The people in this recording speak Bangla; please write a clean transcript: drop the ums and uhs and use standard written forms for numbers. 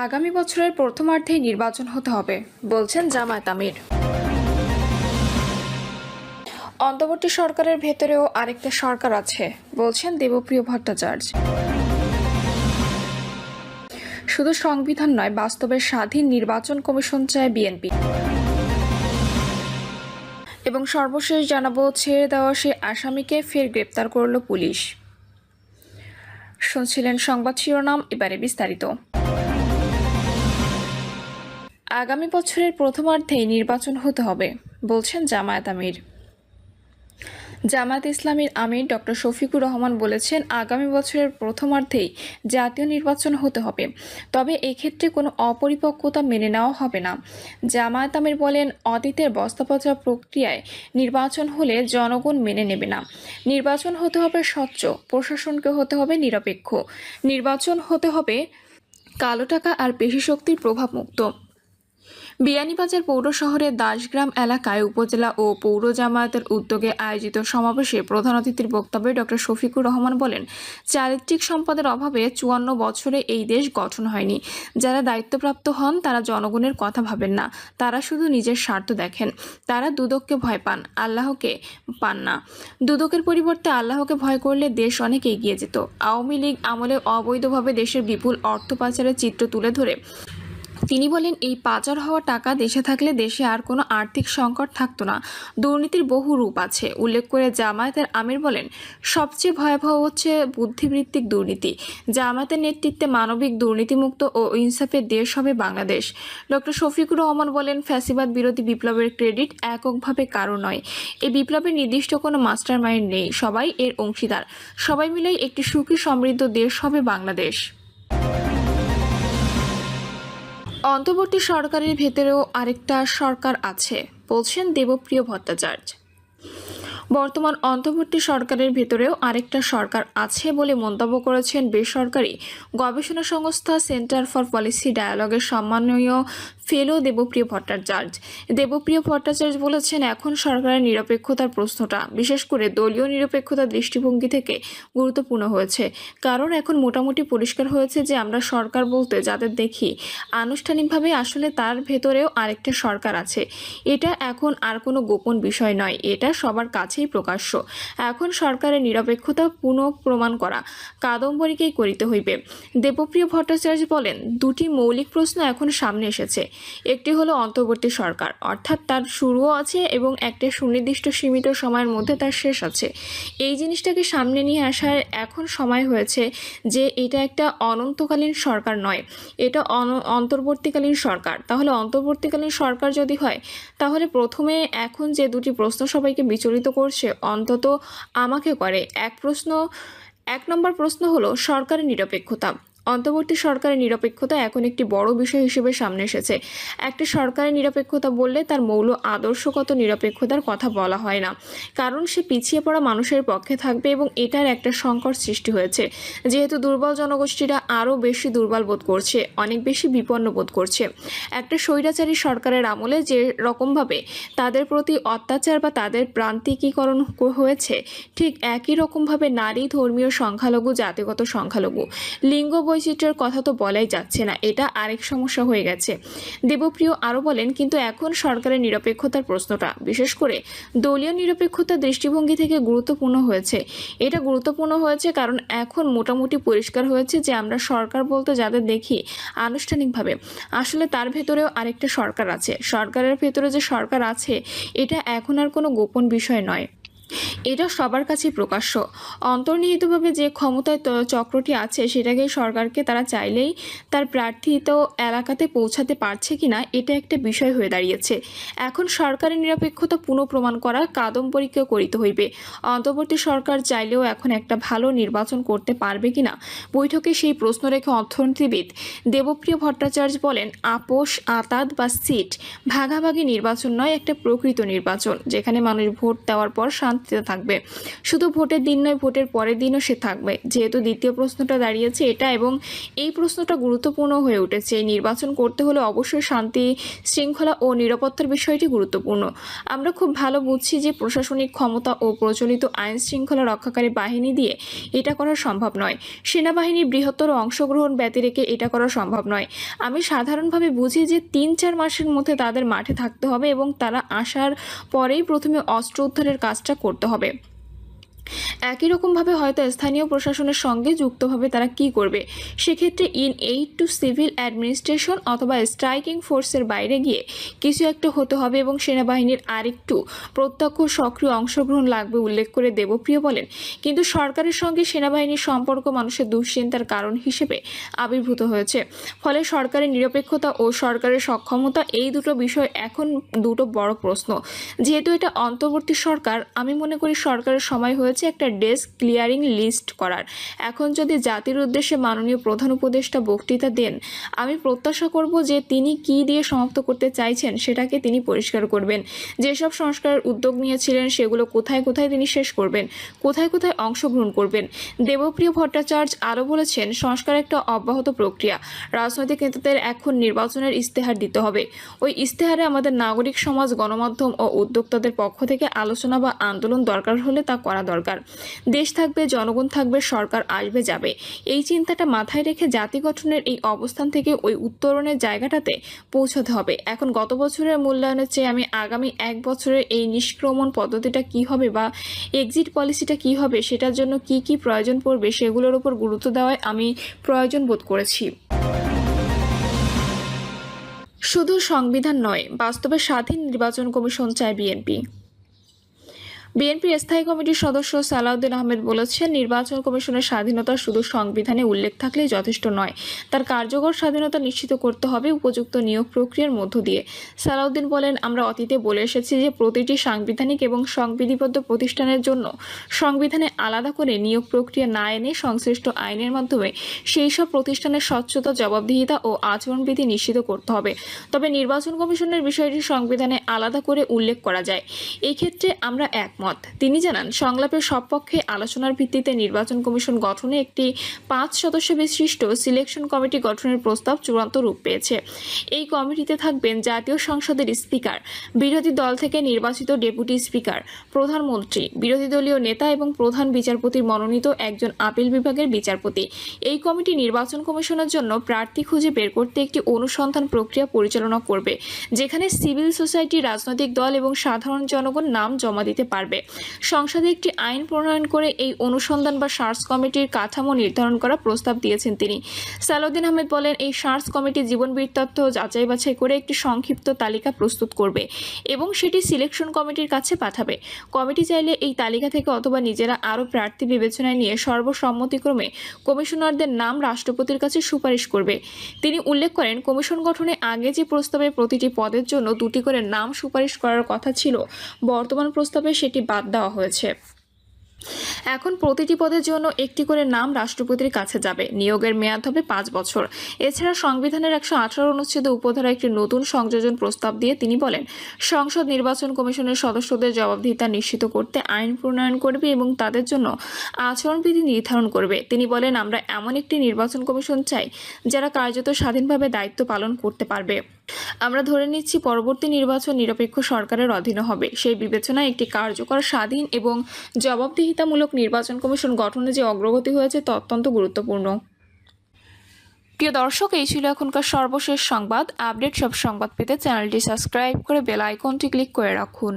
আগামী বছরের প্রথমার্ধেই নির্বাচন হতে হবে বলছেন জামায়াত আমির। অন্তর্বর্তী সরকারের ভেতরেও আরেকটা সরকার আছে বলছেন দেবপ্রিয় ভট্টাচার্য। শুধু সংবিধান নয়, বাস্তবে স্বাধীন নির্বাচন কমিশন চায় বিএনপি। এবং সর্বশেষ জানাবো, ছেড়ে দেওয়া সে আসামিকে ফের গ্রেপ্তার করল পুলিশ। শুনছিলেন সংবাদ শিরোনাম, এবারে বিস্তারিত। আগামী বছরের প্রথমার্ধেই নির্বাচন হতে হবে বলছেন জামায়াত আমির। জামায়াত ইসলামীর আমির ডক্টর শফিকুর রহমান বলেছেন, আগামী বছরের প্রথমার্ধেই জাতীয় নির্বাচন হতে হবে, তবে এক্ষেত্রে কোনো অপরিপক্কতা মেনে নেওয়া হবে না। জামায়াত আমির বলেন, অতীতের বস্তাপচা প্রক্রিয়ায় নির্বাচন হলে জনগণ মেনে নেবে না। নির্বাচন হতে হবে স্বচ্ছ, প্রশাসনকে হতে হবে নিরপেক্ষ, নির্বাচন হতে হবে কালো টাকা আর পেশিশক্তির প্রভাবমুক্ত। বিয়ানীবাজার পৌর শহরের দাসগ্রাম এলাকায় উপজেলা ও পৌর জামায়াতের উদ্যোগে আয়োজিত সমাবেশে প্রধান অতিথির বক্তব্যে ডক্টর শফিকুর রহমান বলেন, চারিত্রিক সম্পদের অভাবে 54 বছরে এই দেশ গঠন হয়নি। যারা দায়িত্বপ্রাপ্ত হন তারা জনগণের কথা ভাবেন না, তারা শুধু নিজের স্বার্থ দেখেন। তারা দুদককে ভয় পান, আল্লাহকে পান না। দুদকের পরিবর্তে আল্লাহকে ভয় করলে দেশ অনেক এগিয়ে যেত। আওয়ামী লীগ আমলে অবৈধভাবে দেশের বিপুল অর্থ পাচারের চিত্র তুলে ধরে তিনি বলেন, এই পাচার হওয়া টাকা দেশে থাকলে দেশে আর কোনো আর্থিক সংকট থাকতো না। দুর্নীতির বহু রূপ আছে উল্লেখ করে জামায়াতের আমির বলেন, সবচেয়ে ভয়াবহ হচ্ছে বুদ্ধিবৃত্তিক দুর্নীতি। জামায়াতের নেতৃত্বে মানবিক দুর্নীতিমুক্ত ও ইনসাফের দেশ হবে বাংলাদেশ। ডক্টর শফিকুর রহমান বলেন, ফ্যাসিবাদ বিরোধী বিপ্লবের ক্রেডিট এককভাবে কারো নয়। এই বিপ্লবের নির্দিষ্ট কোনো মাস্টার মাইন্ড নেই, সবাই এর অংশীদার। সবাই মিলেই একটি সুখী সমৃদ্ধ দেশ হবে বাংলাদেশ। অন্তর্বর্তী সরকারের ভেতরেও আরেকটা সরকার আছে বলছেন দেবপ্রিয় ভট্টাচার্য। বর্তমান অন্তর্বর্তী সরকারের ভেতরেও আরেকটা সরকার আছে বলে মন্তব্য করেছেন বেসরকারি গবেষণা সংস্থা সেন্টার ফর পলিসি ডায়ালগের সম্মাননীয় ফেলো দেবপ্রিয় ভট্টাচার্য। দেবপ্রিয় ভট্টাচার্য বলেছেন, এখন সরকারের নিরপেক্ষতার প্রশ্নটা বিশেষ করে দলীয় নিরপেক্ষতার দৃষ্টিভঙ্গি থেকে গুরুত্বপূর্ণ হয়েছে। কারণ এখন মোটামুটি পরিষ্কার হয়েছে যে আমরা সরকার বলতে যাদের দেখি আনুষ্ঠানিকভাবে আসলে তার ভেতরেও আরেকটা সরকার আছে। এটা এখন আর কোনো গোপন বিষয় নয়, এটা সবার কাছেই প্রকাশ্য। এখন সরকারের নিরপেক্ষতা পুনঃ প্রমাণ করা কাদম্বরীকেই করিতে হইবে। দেবপ্রিয় ভট্টাচার্য বলেন, দুটি মৌলিক প্রশ্ন এখন সামনে এসেছে। একটি হলো অন্তর্বর্তী সরকার, অর্থাৎ তার শুরুও আছে এবং একটা সুনির্দিষ্ট সীমিত সময়ের মধ্যে তার শেষ আছে। এই জিনিসটাকে সামনে নিয়ে আসার এখন সময় হয়েছে যে এটা একটা অনন্তকালীন সরকার নয়, এটা অন্তর্বর্তীকালীন সরকার। তাহলে অন্তর্বর্তীকালীন সরকার যদি হয়, তাহলে প্রথমে এখন যে দুটি প্রশ্ন সবাইকে বিচলিত করছে, অন্তত আমাকে করে। এক নম্বর প্রশ্ন হলো সরকারের নিরপেক্ষতা। অন্তর্বর্তী সরকারের নিরপেক্ষতা এখন একটি বড় বিষয় হিসেবে সামনে এসেছে। একটা সরকারের নিরপেক্ষতা বললে তার মৌল আদর্শগত নিরপেক্ষতার কথা বলা হয় না, কারণ সে পিছিয়ে পড়া মানুষের পক্ষে থাকবে এবং এটার একটা সংকট সৃষ্টি হয়েছে। যেহেতু দুর্বল জনগোষ্ঠীরা আরও বেশি দুর্বল বোধ করছে, অনেক বেশি বিপন্ন বোধ করছে। একটা স্বৈরাচারী সরকারের আমলে যে রকমভাবে তাদের প্রতি অত্যাচার বা তাদের প্রান্তিকীকরণ হয়েছে, ঠিক একই রকমভাবে নারী, ধর্মীয় সংখ্যালঘু, জাতিগত সংখ্যালঘু, লিঙ্গ বৈচিত্র্যের কথা তো বলাই যাচ্ছে না, এটা আরেক সমস্যা হয়ে গেছে। দেবপ্রিয় আরও বলেন, কিন্তু এখন সরকারের নিরপেক্ষতার প্রশ্নটা বিশেষ করে দলীয় নিরপেক্ষতার দৃষ্টিভঙ্গি থেকে গুরুত্বপূর্ণ হয়েছে। এটা গুরুত্বপূর্ণ হয়েছে কারণ এখন মোটামুটি পরিষ্কার হয়েছে যে আমরা সরকার বলতে যাদের দেখি আনুষ্ঠানিকভাবে, আসলে তার ভেতরেও আরেকটা সরকার আছে। সরকারের ভেতরে যে সরকার আছে, এটা এখন আর কোনো গোপন বিষয় নয়, এটা সবার কাছেই প্রকাশ্য। অন্তর্নিহিতভাবে যে ক্ষমতায় চক্রটি আছে, সেটাকে সরকারকে তারা চাইলেই তার প্রার্থিত এলাকাতে পৌঁছাতে পারছে কিনা, এটা একটা বিষয় হয়ে দাঁড়িয়েছে। এখন সরকারের নিরপেক্ষতা পুনঃপ্রমাণ করা কাদম্বরীকে করিতে হইবে। অন্তর্বর্তী সরকার চাইলেও এখন একটা ভালো নির্বাচন করতে পারবে কিনা, বৈঠকে সেই প্রশ্ন রেখে অর্থনীতিবিদ দেবপ্রিয় ভট্টাচার্য বলেন, আপোষ, আতাত বা সিট ভাগাভাগি নির্বাচন নয়, একটা প্রকৃত নির্বাচন যেখানে মানুষ ভোট দেওয়ার পর শান্তি শান্তিতে থাকবে। শুধু ভোটের দিন নয়, ভোটের পরের দিনও সে থাকবে। যেহেতু দ্বিতীয় প্রশ্নটা দাঁড়িয়েছে এটা, এবং এই প্রশ্নটা গুরুত্বপূর্ণ হয়ে উঠেছে, নির্বাচন করতে হলে অবশ্যই শান্তি, শৃঙ্খলা ও নিরাপত্তার বিষয়টি গুরুত্বপূর্ণ। আমরা খুব ভালো বুঝছি যে প্রশাসনিক ক্ষমতা ও প্রচলিত আইন শৃঙ্খলা রক্ষাকারী বাহিনী দিয়ে এটা করা সম্ভব নয়। সেনাবাহিনীর বৃহত্তর অংশগ্রহণ ব্যতি রেখে এটা করা সম্ভব নয়। আমি সাধারণভাবে বুঝি যে 3-4 মাসের মধ্যে তাদের মাঠে থাকতে হবে এবং তারা আসার পরেই প্রথমে অস্ত্র উদ্ধারের কাজটা করতে হবে। একই রকমভাবে হয়তো স্থানীয় প্রশাসনের সঙ্গে যুক্তভাবে তারা কি করবে, সেক্ষেত্রে in aid two civil administration অথবা স্ট্রাইকিং ফোর্সের বাইরে গিয়ে কিছু একটা হতে হবে এবং সেনাবাহিনীর আরেকটু প্রত্যক্ষ সক্রিয় অংশগ্রহণ লাগবে উল্লেখ করে দেবপ্রিয় বলেন। কিন্তু সরকারের সঙ্গে সেনাবাহিনীর সম্পর্ক মানুষের দুশ্চিন্তার কারণ হিসেবে আবির্ভূত হয়েছে। ফলে সরকারের নিরপেক্ষতা ও সরকারের সক্ষমতা, এই দুটো বিষয় এখন দুটো বড় প্রশ্ন। যেহেতু এটা অন্তর্বর্তী সরকার, আমি মনে করি সরকারের সময় হয়েছে একটা ডেস্ক ক্লিয়ারিং লিস্ট করার। এখন যদি জাতির উদ্দেশ্যে মাননীয় প্রধান উপদেষ্টা বক্তৃতা দেন, আমি প্রত্যাশা করব যে তিনি কি দিয়ে সমাপ্ত করতে চাইছেন সেটাকে তিনি পরিষ্কার করবেন। যেসব সংস্কারের উদ্যোগ নিয়েছিলেন সেগুলো কোথায় কোথায় তিনি শেষ করবেন, কোথায় কোথায় অংশগ্রহণ করবেন। দেবপ্রিয় ভট্টাচার্য আরও বলেছেন, সংস্কার একটা অব্যাহত প্রক্রিয়া। রাজনৈতিক নেতাদের এখন নির্বাচনের ইস্তেহার দিতে হবে। ওই ইস্তেহারে আমাদের নাগরিক সমাজ, গণমাধ্যম ও উদ্যোক্তাদের পক্ষ থেকে আলোচনা বা আন্দোলন দরকার হলে তা করা দরকার। দেশ থাকবে, জনগণ থাকবে, সরকার আসবে যাবে। এই চিন্তাটা মাথায় রেখে জাতি গঠনের এই অবস্থান থেকে ওই উত্তরণের জায়গাটাতে পৌঁছাতে হবে। এখন গত বছরের মূল্যায়নের চেয়ে আমি আগামী 1 বছরের এই নিষ্ক্রমণ পদ্ধতিটা কি হবে বা এক্সিট পলিসিটা কি হবে, সেটার জন্য কি কি প্রয়োজন পড়বে সেগুলোর উপর গুরুত্ব দেওয়ায় আমি প্রয়োজন বোধ করেছি। শুধু সংবিধান নয়, বাস্তবে স্বাধীন নির্বাচন কমিশন চায় বিএনপি। বিএনপির স্থায়ী কমিটির সদস্য সালাউদ্দিন আহমেদ বলেছেন, নির্বাচন কমিশনের স্বাধীনতা শুধু সংবিধানে উল্লেখ থাকলেই যথেষ্ট নয়, তার কার্যকর স্বাধীনতা নিশ্চিত করতে হবে উপযুক্ত নিয়োগ প্রক্রিয়ার মধ্য দিয়ে। সালাউদ্দিন বলেন, আমরা অতীতে বলে এসেছি যে প্রতিটি সাংবিধানিক এবং সংবিধিবদ্ধ প্রতিষ্ঠানের জন্য সংবিধানে আলাদা করে নিয়োগ প্রক্রিয়া না এনে সংশ্লিষ্ট আইনের মাধ্যমে সেই সব প্রতিষ্ঠানের স্বচ্ছতা, জবাবদিহিতা ও আচরণবিধি নিশ্চিত করতে হবে। তবে নির্বাচন কমিশনের বিষয়টি সংবিধানে আলাদা করে উল্লেখ করা যায়। এই ক্ষেত্রে আমরা একমত। তিনি জানান, সংলাপের সব পক্ষে আলোচনার ভিত্তিতে নির্বাচন কমিশন গঠনে একটি 5 সদস্য বিশিষ্ট সিলেকশন কমিটি গঠনের প্রস্তাব চূড়ান্ত রূপ পেয়েছে। এই কমিটিতে থাকবেন জাতীয় সংসদের স্পিকার, বিরোধী দল থেকে নির্বাচিত ডেপুটি স্পিকার, প্রধানমন্ত্রী, বিরোধী দলীয় নেতা এবং প্রধান বিচারপতির মনোনীত একজন আপিল বিভাগের বিচারপতি। এই কমিটি নির্বাচন কমিশনের জন্য প্রার্থী খুঁজে বের করতে একটি অনুসন্ধান প্রক্রিয়া পরিচালনা করবে, যেখানে সিভিল সোসাইটি, রাজনৈতিক দল এবং সাধারণ জনগণ নাম জমা দিতে পারবে। সংসদে একটি আইন প্রণয়ন করে এই অনুসন্ধান বা সার্চ কমিটির কাঠামো নির্ধারণ করার প্রস্তাব দিয়েছেন তিনি। সালাউদ্দিন আহমেদ বলেন, এই সার্চ কমিটি জীবন বৃত্তান্ত যাচাই বাছাই করে একটি সংক্ষিপ্ত তালিকা প্রস্তুত করবে এবং সেটি সিলেকশন কমিটির কাছে পাঠাবে। কমিটি চাইলে এই তালিকা থেকে অথবা নিজেরা আরও প্রার্থী বিবেচনায় নিয়ে সর্বসম্মতিক্রমে কমিশনারদের নাম রাষ্ট্রপতির কাছে সুপারিশ করবে। তিনি উল্লেখ করেন, কমিশন গঠনে আগে যে প্রস্তাবে প্রতিটি পদের জন্য 2টি করে নাম সুপারিশ করার কথা ছিল, বর্তমান প্রস্তাবে সেটি বাদ দেওয়া হয়েছে। এখন প্রতিটি পদের জন্য একটি করে নাম রাষ্ট্রপতির কাছে যাবে। নিয়োগের মেয়াদ হবে 5 বছর। এছাড়া সংবিধানের 118 অনুচ্ছেদে উপধারা একটি নতুন সংযোজন প্রস্তাব দিয়ে তিনি বলেন, সংসদ নির্বাচন কমিশনের সদস্যদের জবাবদিহিতা নিশ্চিত করতে আইন প্রণয়ন করবে এবং তাদের জন্য আচরণবিধি নির্ধারণ করবে। তিনি বলেন, আমরা এমন একটি নির্বাচন কমিশন চাই যারা কার্যত স্বাধীনভাবে দায়িত্ব পালন করতে পারবে। আমরা ধরে নিচ্ছি পরবর্তী নির্বাচন নিরপেক্ষ সরকারের অধীনে হবে। সেই বিবেচনায় একটি কার্যকর, স্বাধীন এবং জবাবদিহিতামূলক নির্বাচন কমিশন গঠনে যে অগ্রগতি হয়েছে তা অত্যন্ত গুরুত্বপূর্ণ। প্রিয় দর্শক, এই ছিল এখনকার সর্বশেষ সংবাদ। আপডেট সব সংবাদ পেতে চ্যানেলটি সাবস্ক্রাইব করে বেল আইকনটি ক্লিক করে রাখুন।